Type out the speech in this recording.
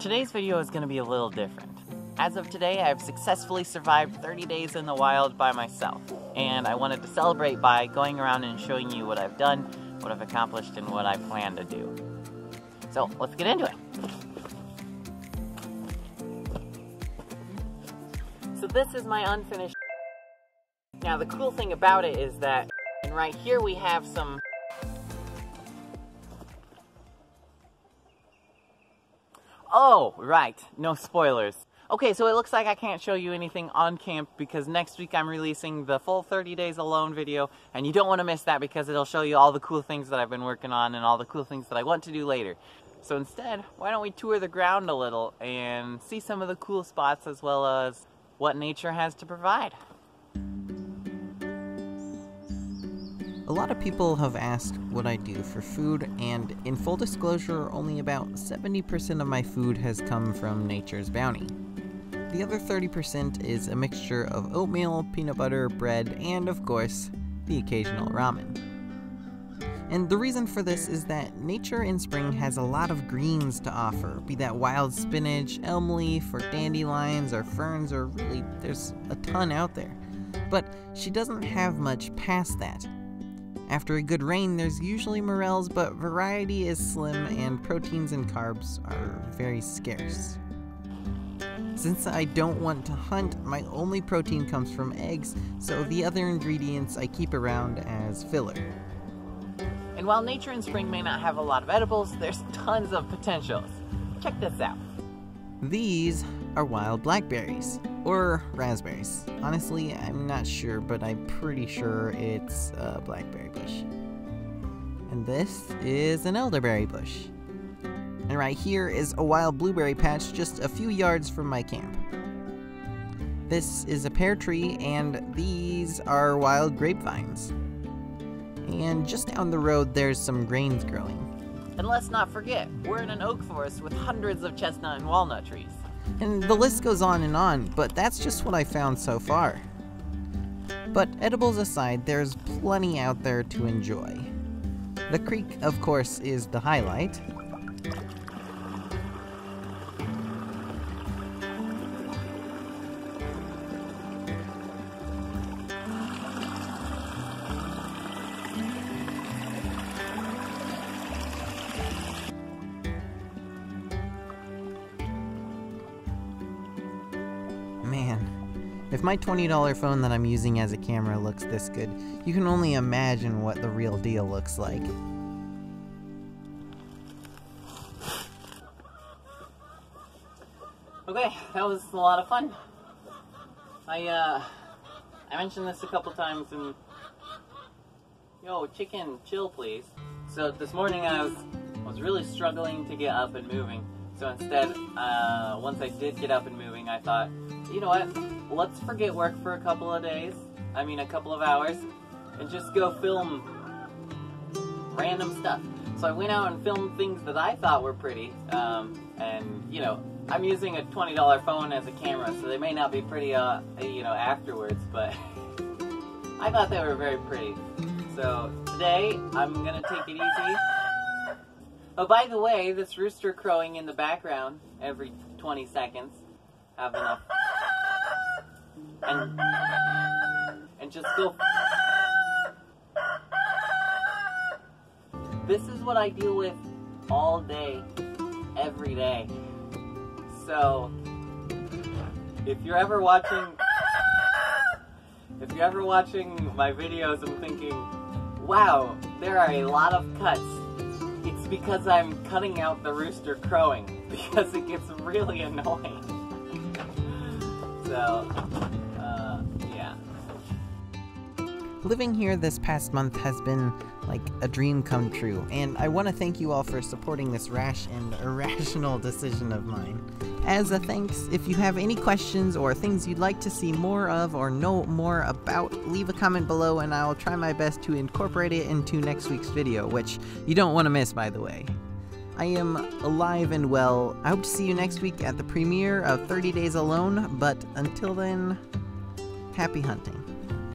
Today's video is going to be a little different. As of today, I've successfully survived 30 days in the wild by myself, and I wanted to celebrate by going around and showing you what I've done, what I've accomplished, and what I plan to do. So, let's get into it. So this is my unfinished. Now the cool thing about it is that, and right here we have some Oh, right. No spoilers. Okay, so it looks like I can't show you anything on camp because next week I'm releasing the full 30 days alone video, and you don't want to miss that because it'll show you all the cool things that I've been working on and all the cool things that I want to do later. So instead, why don't we tour the ground a little and see some of the cool spots as well as what nature has to provide. A lot of people have asked what I do for food, and in full disclosure, only about 70% of my food has come from Nature's Bounty. The other 30% is a mixture of oatmeal, peanut butter, bread, and of course, the occasional ramen. And the reason for this is that nature in spring has a lot of greens to offer, be that wild spinach, elm leaf, or dandelions, or ferns, or really, there's a ton out there. But she doesn't have much past that. After a good rain, there's usually morels, but variety is slim and proteins and carbs are very scarce. Since I don't want to hunt, my only protein comes from eggs, so the other ingredients I keep around as filler. And while nature in spring may not have a lot of edibles, there's tons of potentials. Check this out. These are wild blackberries, or raspberries. Honestly, I'm not sure, but I'm pretty sure it's a blackberry bush. And this is an elderberry bush. And right here is a wild blueberry patch just a few yards from my camp. This is a pear tree, and these are wild grapevines. And just down the road, there's some grains growing. And let's not forget, we're in an oak forest with hundreds of chestnut and walnut trees. And the list goes on, but that's just what I found so far. But edibles aside, there's plenty out there to enjoy. The creek, of course, is the highlight. Man, if my $20 phone that I'm using as a camera looks this good, you can only imagine what the real deal looks like. Okay, that was a lot of fun. I mentioned this a couple times and... Yo, chicken, chill please. So this morning I was really struggling to get up and moving. So instead, once I did get up and moving, I thought, you know what, let's forget work for a couple of hours, and just go film random stuff. So I went out and filmed things that I thought were pretty, and, you know, I'm using a $20 phone as a camera, so they may not be pretty, you know, afterwards, but I thought they were very pretty. So today, I'm gonna take it easy. Oh, by the way, this rooster crowing in the background every 20 seconds, have enough. And just go. This is what I deal with all day, every day. So, if you're ever watching my videos and thinking, wow, there are a lot of cuts, it's because I'm cutting out the rooster crowing, because it gets really annoying. So, yeah. Living here this past month has been like a dream come true, and I want to thank you all for supporting this rash and irrational decision of mine. As a thanks, if you have any questions or things you'd like to see more of or know more about, leave a comment below and I'll try my best to incorporate it into next week's video, which you don't want to miss, by the way. I am alive and well. I hope to see you next week at the premiere of 30 Days Alone, but until then, happy hunting.